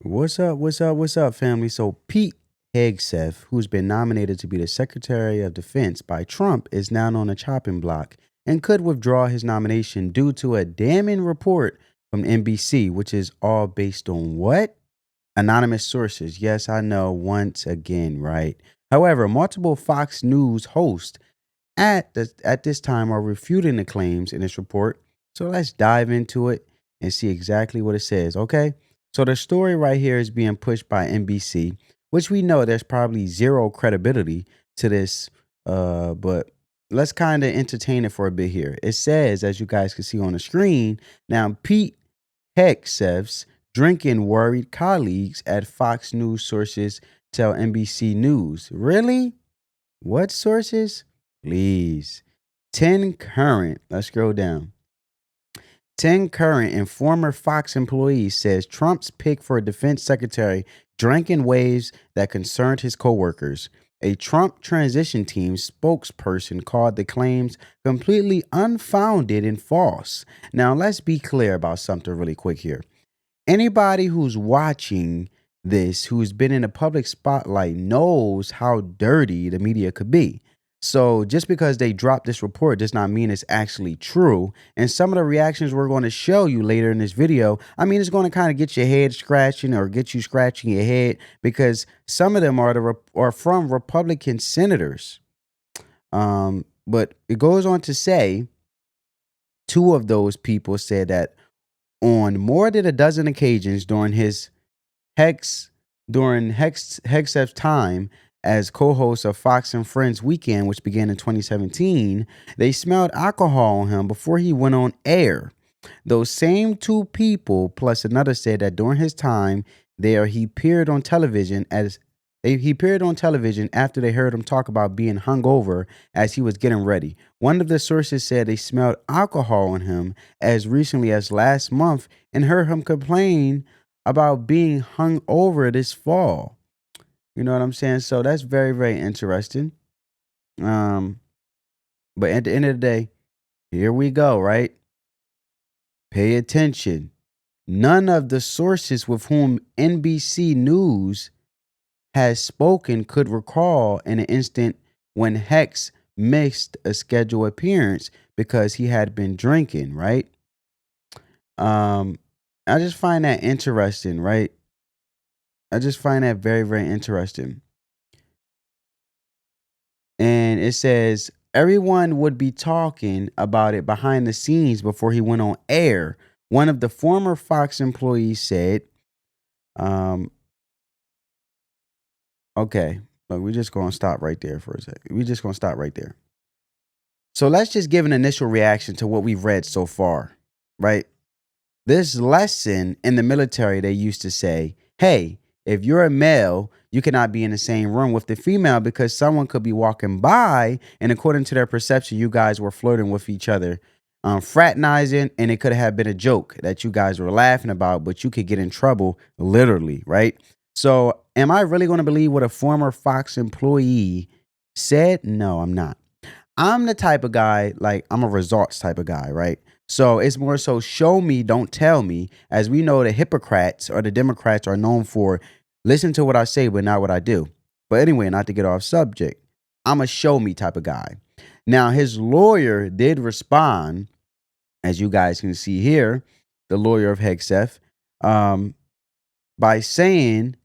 What's up? What's up? What's up, family? So, Pete Hegseth, who's been nominated to be the Secretary of Defense by Trump, is now on the chopping block and could withdraw his nomination due to a damning report from NBC, which is all based on what? Anonymous sources. Yes, I know, once again, right? However, multiple Fox News hosts at this time are refuting the claims in this report. So let's dive into it and see exactly what it says, okay? So the story right here is being pushed by NBC, which we know there's probably zero credibility to this, but let's kind of entertain it for a bit here. It says, as you guys can see on the screen, now Pete Hegseth's drinking worried colleagues at Fox News sources tell NBC News. Really? What sources? Please. 10 current, let's scroll down. 10 current and former Fox employees says Trump's pick for a defense secretary drank in ways that concerned his coworkers. A Trump transition team spokesperson called the claims completely unfounded and false. Now, let's be clear about something really quick here. Anybody who's watching this, who's been in the public spotlight, knows how dirty the media could be. So just because they dropped this report does not mean it's actually true. And some of the reactions we're going to show you later in this video, I mean, it's going to kind of get your head scratching or get you scratching your head because some of them are from Republican senators. But it goes on to say, two of those people said that on more than a dozen occasions during Hegseth's time as co-host of Fox and Friends Weekend, which began in 2017, they smelled alcohol on him before he went on air. Those same two people, plus another, said that during his time there, he appeared on television after they heard him talk about being hungover as he was getting ready. One of the sources said they smelled alcohol on him as recently as last month and heard him complain about being hungover this fall. You know what I'm saying? So that's very, very interesting. But at the end of the day, here we go, right? Pay attention. None of the sources with whom NBC News has spoken could recall in an instant when Hex missed a scheduled appearance because he had been drinking, right? I just find that interesting, right? I just find that very, very interesting. And it says everyone would be talking about it behind the scenes before he went on air. One of the former Fox employees said, okay, but we're just going to stop right there for a second. We're just going to stop right there. So let's just give an initial reaction to what we've read so far, right? This lesson in the military, they used to say, hey, if you're a male, you cannot be in the same room with the female because someone could be walking by and according to their perception, you guys were flirting with each other, fraternizing, and it could have been a joke that you guys were laughing about, but you could get in trouble literally, right? So am I really going to believe what a former Fox employee said? No, I'm not. I'm the type of guy, like I'm a results type of guy, right? So it's more so show me, don't tell me. As we know, the hypocrites or the Democrats are known for listen to what I say, but not what I do. But anyway, not to get off subject, I'm a show me type of guy. Now, his lawyer did respond, as you guys can see here, the lawyer of Hegseth, by saying,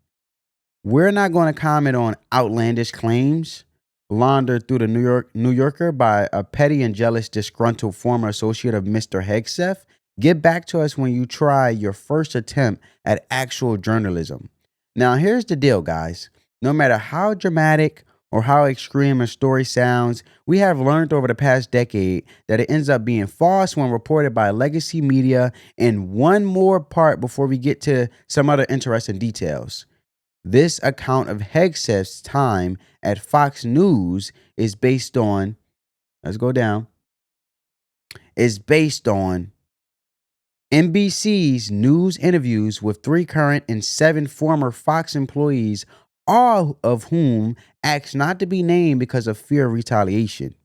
we're not going to comment on outlandish claims laundered through the New Yorker by a petty and jealous, disgruntled former associate of Mr. Hegseth. Get back to us when you try your first attempt at actual journalism. Now, here's the deal, guys. No matter how dramatic or how extreme a story sounds, we have learned over the past decade that it ends up being false when reported by legacy media. And one more part before we get to some other interesting details. This account of Hegseth's time at Fox News is based on, let's go down, is based on NBC's news interviews with 3 current and 7 former Fox employees, all of whom asked not to be named because of fear of retaliation.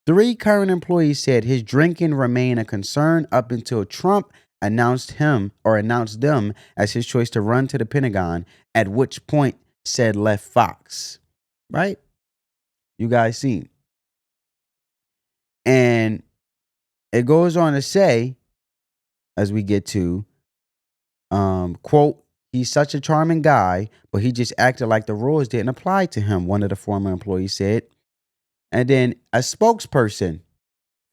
3 current employees said his drinking remained a concern up until Trump announced them as his choice to run to the Pentagon, at which point said left Fox. Right? You guys see. And it goes on to say, as we get to, quote, he's such a charming guy, but he just acted like the rules didn't apply to him, one of the former employees said. And then a spokesperson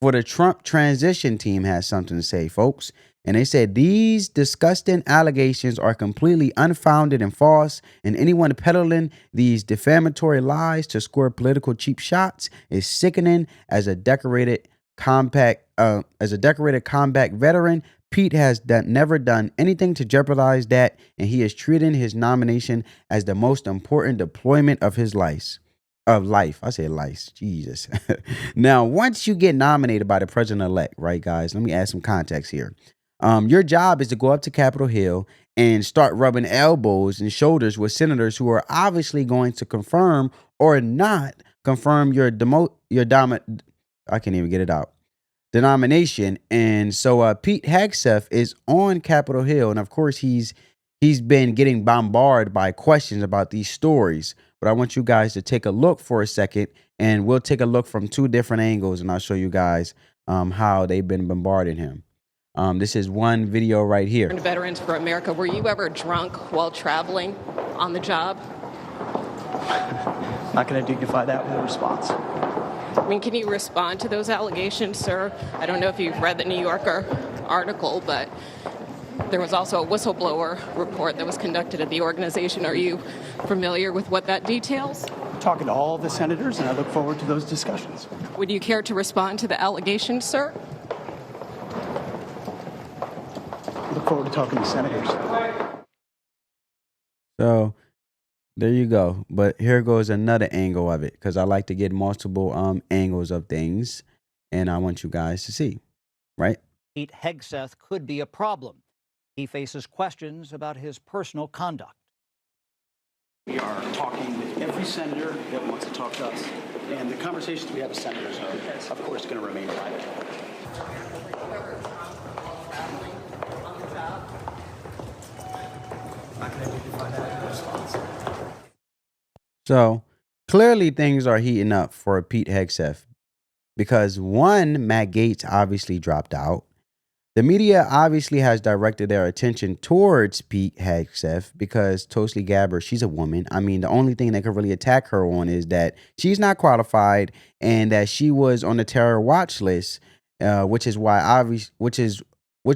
for the Trump transition team has something to say, folks. And they said these disgusting allegations are completely unfounded and false, and anyone peddling these defamatory lies to score political cheap shots is sickening. As a decorated combat veteran, Pete has never done anything to jeopardize that, and he is treating his nomination as the most important deployment of his life. I say life. Jesus. Now, once you get nominated by the president-elect, right, guys, let me add some context here. Your job is to go up to Capitol Hill and start rubbing elbows and shoulders with senators who are obviously going to confirm or not confirm your I can't even get it out. The nomination. And so Pete Hegseth is on Capitol Hill, and of course he's been getting bombarded by questions about these stories. But I want you guys to take a look for a second, and we'll take a look from two different angles, and I'll show you guys how they've been bombarding him. This is one video right here. Veterans for America, were you ever drunk while traveling on the job? Not going to dignify that with a response. I mean, can you respond to those allegations, sir? I don't know if you've read the New Yorker article, but there was also a whistleblower report that was conducted at the organization. Are you familiar with what that details? I'm talking to all the senators, and I look forward to those discussions. Would you care to respond to the allegations, sir? I look forward to talking to senators. So there you go. But here goes another angle of it, because I like to get multiple angles of things, and I want you guys to see, right? Pete Hegseth could be a problem. He faces questions about his personal conduct. We are talking with every senator that wants to talk to us, and the conversations we have with senators are, of course, going to remain private. Not going to dignify that with a response. So clearly things are heating up for Pete Hegseth, because one, Matt Gaetz obviously dropped out. The media obviously has directed their attention towards Pete Hegseth because Tulsi Gabbard, she's a woman. I mean, the only thing they could really attack her on is that she's not qualified and that she was on the terror watch list, which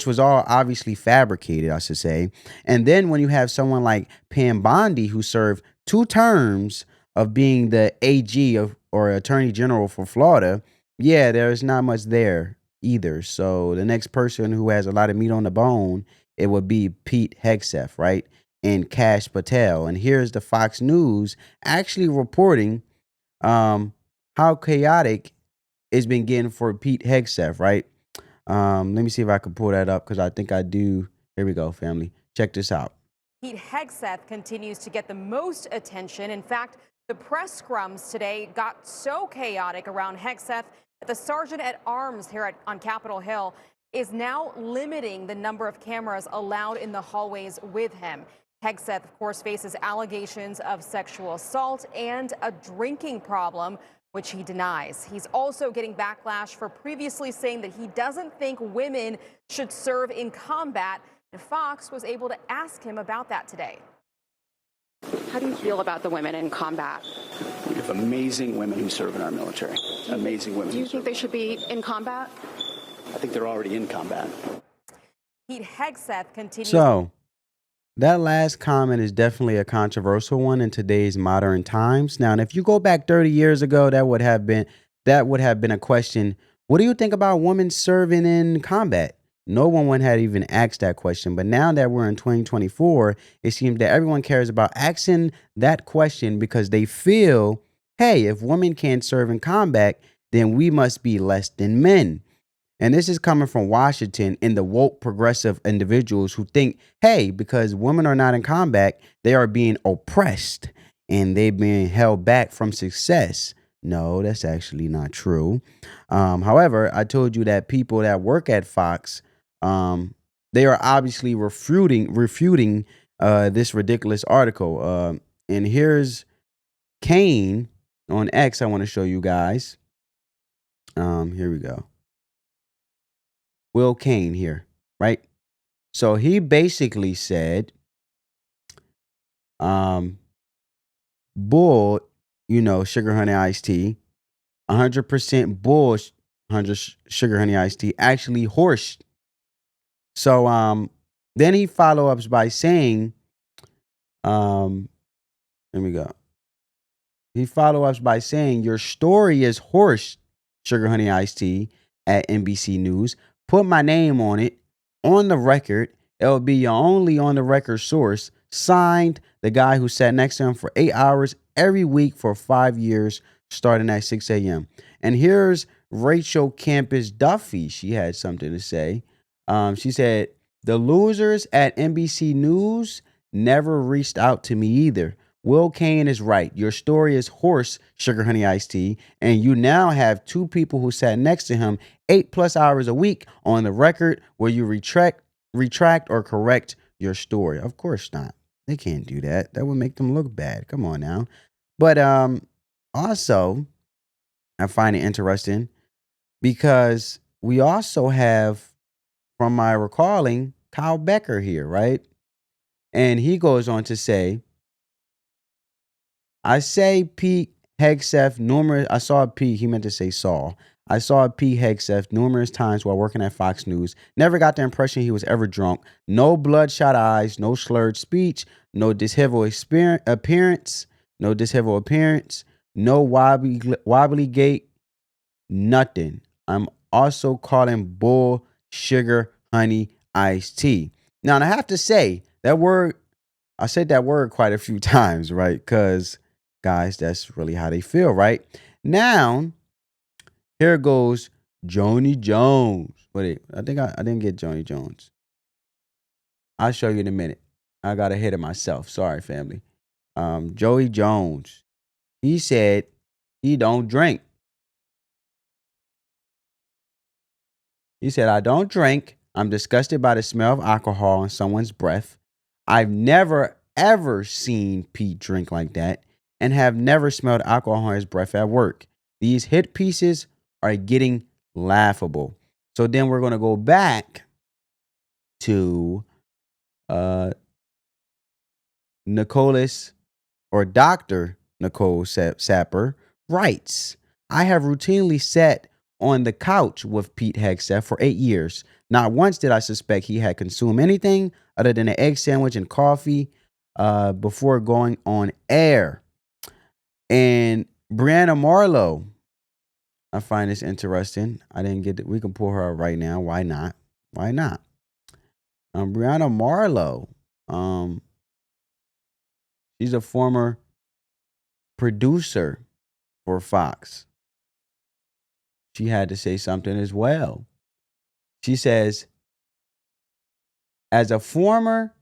was all obviously fabricated, I should say. And then when you have someone like Pam Bondi, who served 2 terms of being the AG or Attorney General for Florida, yeah, there's not much there either. So the next person who has a lot of meat on the bone, it would be Pete Hegseth, right? And Kash Patel. And here's the Fox News actually reporting how chaotic it's been getting for Pete Hegseth, right? Let me see if I can pull that up, because I think I do. Here we go, family. Check this out. Pete Hegseth continues to get the most attention. In fact, the press scrums today got so chaotic around Hegseth that the sergeant at arms here on Capitol Hill is now limiting the number of cameras allowed in the hallways with him. Hegseth, of course, faces allegations of sexual assault and a drinking problem, which he denies. He's also getting backlash for previously saying that he doesn't think women should serve in combat. And Fox was able to ask him about that today. How do you feel about the women in combat? We have amazing women who serve in our military. Amazing women. Do you think they should be in combat? I think they're already in combat. Pete Hegseth continues. So that last comment is definitely a controversial one in today's modern times. Now, and if you go back 30 years ago, that would have been a question. What do you think about women serving in combat? No one had even asked that question. But now that we're in 2024, it seems that everyone cares about asking that question because they feel, hey, if women can't serve in combat, then we must be less than men. And this is coming from Washington and the woke progressive individuals who think, hey, because women are not in combat, they are being oppressed and they're being held back from success. No, that's actually not true. However, I told you that people that work at Fox, they are obviously refuting this ridiculous article. And here's Kane on X. I want to show you guys. Here we go. Will Kane here, right? So he basically said, bull, sugar honey iced tea, 100% bull, 100 sugar honey iced tea, actually horse. So then he follow ups by saying, here we go. He follow ups by saying, your story is horse, sugar honey iced tea at NBC News. Put my name on it, on the record. It'll be your only on the record source. Signed, the guy who sat next to him for 8 hours every week for 5 years, starting at 6 a.m. And here's Rachel Campus Duffy. She had something to say. She said, the losers at NBC News never reached out to me either. Will Kane is right. Your story is horse, sugar honey iced tea, and you now have two people who sat next to him 8+ hours a week on the record where you retract or correct your story. Of course not. They can't do that. That would make them look bad. Come on now. But also, I find it interesting because we also have, from my recalling, Kyle Becker here, right? And he goes on to say, I say Pete Hegseth numerous. I saw Pete. He meant to say Saul. I saw Pete Hegseth numerous times while working at Fox News. Never got the impression he was ever drunk. No bloodshot eyes. No slurred speech. No disheveled appearance. No disheveled appearance. No wobbly gait. Nothing. I'm also calling bull sugar honey iced tea. Now, and I have to say that word. I said that word quite a few times, right? Because, guys, that's really how they feel, right? Now, here goes Joni Jones. Wait, I think I didn't get Joni Jones. I'll show you in a minute. I got ahead of myself. Sorry, family. Joey Jones. He said he don't drink. He said, I don't drink. I'm disgusted by the smell of alcohol on someone's breath. I've never, ever seen Pete drink like that and have never smelled alcohol on his breath at work. These hit pieces are getting laughable. So then we're going to go back to Nicholas, or Dr. Nicole Sapper writes, I have routinely sat on the couch with Pete Hegseth for 8 years. Not once did I suspect he had consumed anything other than an egg sandwich and coffee before going on air. And Brianna Marlowe, I find this interesting. I didn't get it. We can pull her up right now. Why not? Why not? Brianna Marlowe, she's a former producer for Fox. She had to say something as well. She says, as a former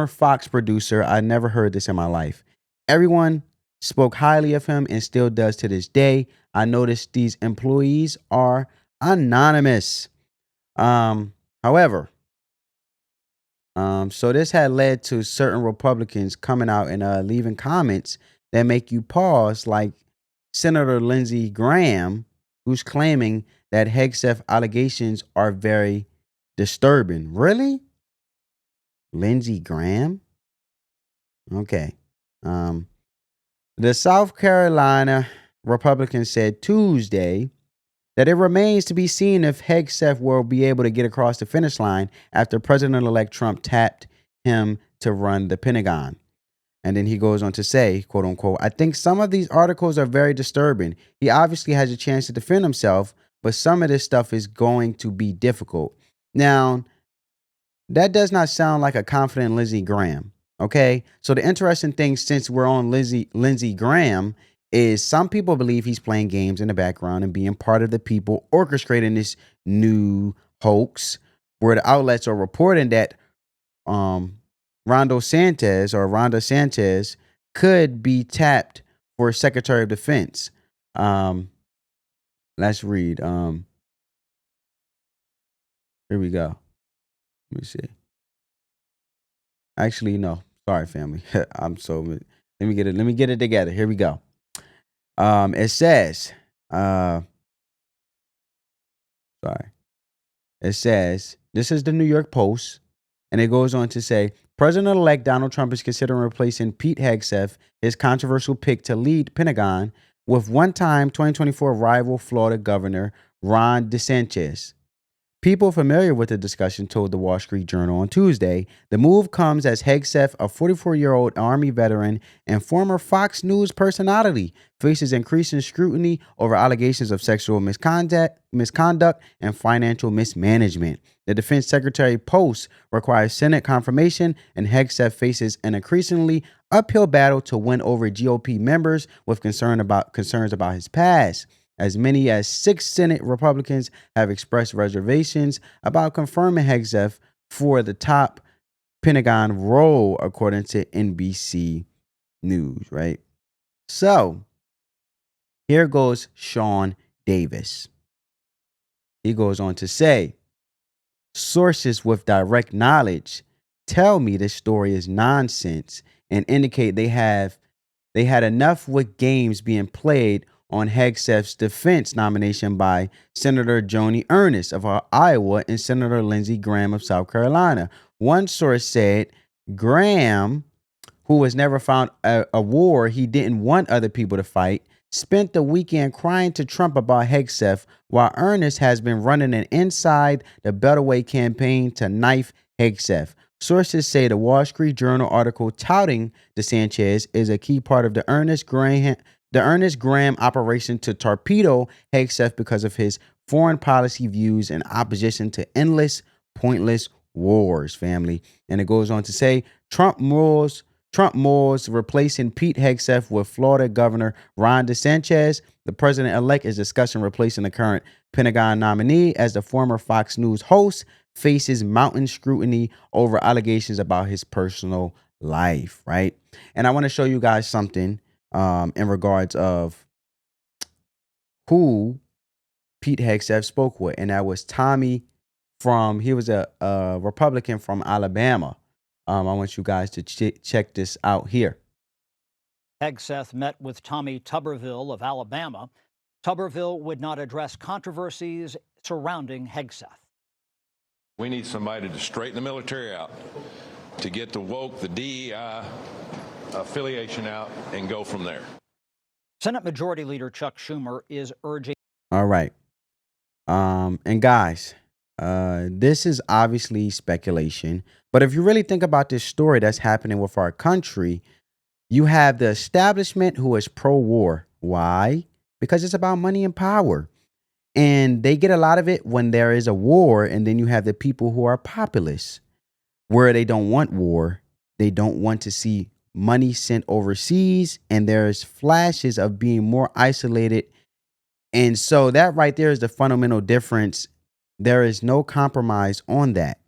Fox producer, I never heard this in my life. Everyone spoke highly of him and still does to this day. I noticed these employees are anonymous. However, so this had led to certain Republicans coming out and leaving comments that make you pause, like Senator Lindsey Graham, who's claiming that Hegseth allegations are very disturbing. Really? Lindsey Graham? Okay. The South Carolina Republican said Tuesday that it remains to be seen if Hegseth will be able to get across the finish line after President-elect Trump tapped him to run the Pentagon. And then he goes on to say, quote unquote, I think some of these articles are very disturbing. He obviously has a chance to defend himself, but some of this stuff is going to be difficult. Now, that does not sound like a confident Lindsey Graham. Okay. So the interesting thing, since we're on Lindsey Graham, is some people believe he's playing games in the background and being part of the people orchestrating this new hoax, where the outlets are reporting that Ronda Santos could be tapped for Secretary of Defense. Let's read. Here we go. Let me see. Actually, no. Sorry, family. Let me get it. Let me get it together. Here we go. It says, sorry. It says, this is the New York Post, and it goes on to say, President-elect Donald Trump is considering replacing Pete Hegseth, his controversial pick to lead Pentagon, with one-time 2024 rival Florida Governor Ron DeSantis. People familiar with the discussion told the Wall Street Journal on Tuesday the move comes as Hegseth, a 44-year-old Army veteran and former Fox News personality, faces increasing scrutiny over allegations of sexual misconduct and financial mismanagement. The Defense Secretary post requires Senate confirmation, and Hegseth faces an increasingly uphill battle to win over GOP members with concerns about his past. As many as 6 Senate Republicans have expressed reservations about confirming Hegseth for the top Pentagon role, according to NBC News, right? So, here goes Sean Davis. He goes on to say, sources with direct knowledge tell me this story is nonsense and indicate they had enough with games being played on Hegseth's defense nomination by Senator Joni Ernst of Iowa and Senator Lindsey Graham of South Carolina. One source said Graham, who has never found a war he didn't want other people to fight, spent the weekend crying to Trump about Hegseth, while Ernst has been running an inside the Beltway campaign to knife Hegseth. Sources say the Wall Street Journal article touting DeSantis is a key part of the Ernst Graham operation to torpedo Hegseth because of his foreign policy views and opposition to endless, pointless wars, family. And it goes on to say Trump mulls replacing Pete Hegseth with Florida Governor Ron DeSantis. The president-elect is discussing replacing the current Pentagon nominee as the former Fox News host faces mounting scrutiny over allegations about his personal life, right? And I want to show you guys something in regards of who Pete Hegseth spoke with, and that was Tommy he was a Republican from Alabama. I want you guys to check this out here. Hegseth met with Tommy Tuberville of Alabama. Tuberville would not address controversies surrounding Hegseth. We need somebody to straighten the military out, to get the woke, the DEI affiliation out, and go from there. Senate Majority Leader Chuck Schumer is urging. All right. And guys, this is obviously speculation, but if you really think about this story that's happening with our country, you have the establishment who is pro-war. Why? Because it's about money and power. And they get a lot of it when there is a war, and then you have the people who are populist, where they don't want war. They don't want to see money sent overseas, and there's flashes of being more isolated. And so that right there is the fundamental difference. There is no compromise on that.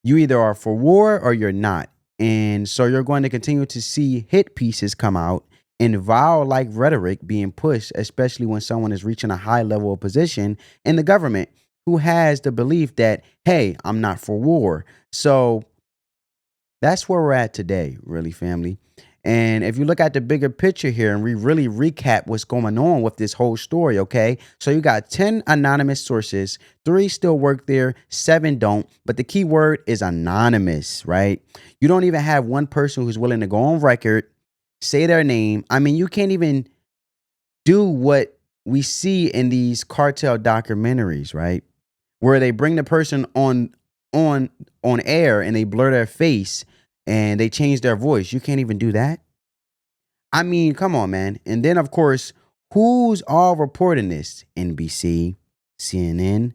You either are for war or you're not. And so you're going to continue to see hit pieces come out and vile-like rhetoric being pushed, especially when someone is reaching a high level of position in the government who has the belief that, hey, I'm not for war. So that's where we're at today, really, family. And if you look at the bigger picture here and we really recap what's going on with this whole story, okay? So you got 10 anonymous sources, 3 still work there, 7 don't. But the key word is anonymous, right? You don't even have one person who's willing to go on record, say their name. I mean, you can't even do what we see in these cartel documentaries, right? Where they bring the person on air and they blur their face and they change their voice. You can't even do that. I mean, come on, man. And then, of course, who's all reporting this? NBC, CNN,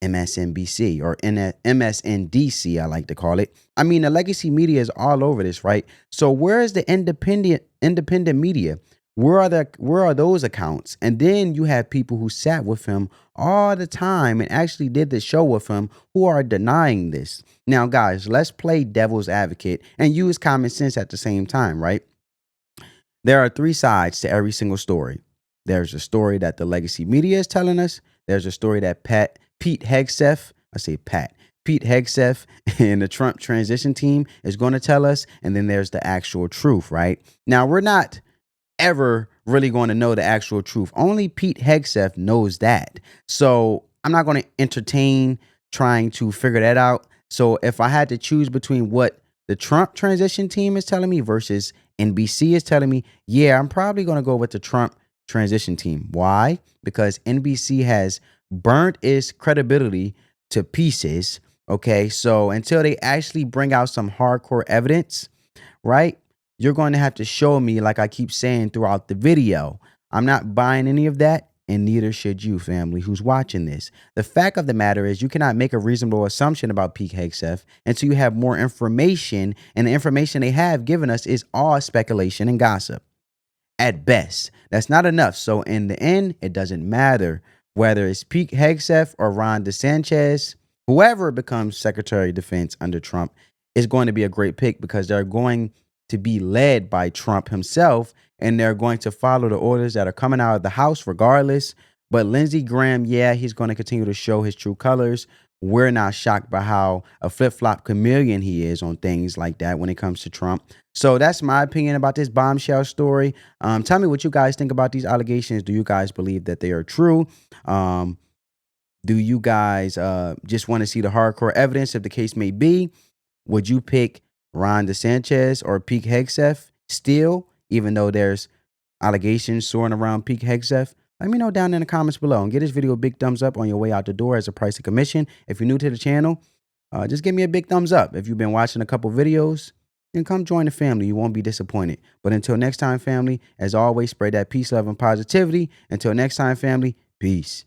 MSNBC, or MSNDC, I like to call it. I mean, the legacy media is all over this, right? So where is the independent media? Where are those accounts? And then you have people who sat with him all the time and actually did the show with him who are denying this. Now, guys, let's play devil's advocate and use common sense at the same time, right? There are 3 sides to every single story. There's a story that the legacy media is telling us. There's a story that Pete Hegseth, Pete Hegseth and the Trump transition team is going to tell us, and then there's the actual truth, right? Now, we're not ever really going to know the actual truth. Only Pete Hegseth knows that. So I'm not going to entertain trying to figure that out. So if I had to choose between what the Trump transition team is telling me versus NBC is telling me, yeah, I'm probably going to go with the Trump transition team. Why? Because NBC has burnt its credibility to pieces. Okay, so until they actually bring out some hardcore evidence, right, you're going to have to show me, like I keep saying throughout the video. I'm not buying any of that, and neither should you, family, who's watching this. The fact of the matter is you cannot make a reasonable assumption about Pete Hegseth until you have more information, and the information they have given us is all speculation and gossip. At best, that's not enough. So in the end, it doesn't matter whether it's Pete Hegseth or Ron DeSantis. Whoever becomes Secretary of Defense under Trump is going to be a great pick because they're going to be led by Trump himself, and they're going to follow the orders that are coming out of the House regardless. But Lindsey Graham, yeah, he's going to continue to show his true colors. We're not shocked by how a flip-flop chameleon he is on things like that when it comes to Trump. So that's my opinion about this bombshell story. Tell me what you guys think about these allegations. Do you guys believe that they are true? Do you guys just want to see the hardcore evidence, if the case may be? Would you pick Ron DeSantis or Pete Hegseth still, even though there's allegations soaring around Pete Hegseth? Let me know down in the comments below, and get this video a big thumbs up on your way out the door as a price of commission. If you're new to the channel, just give me a big thumbs up. If you've been watching a couple videos, then come join the family. You won't be disappointed. But until next time, family, as always, spread that peace, love, and positivity. Until next time, family, peace.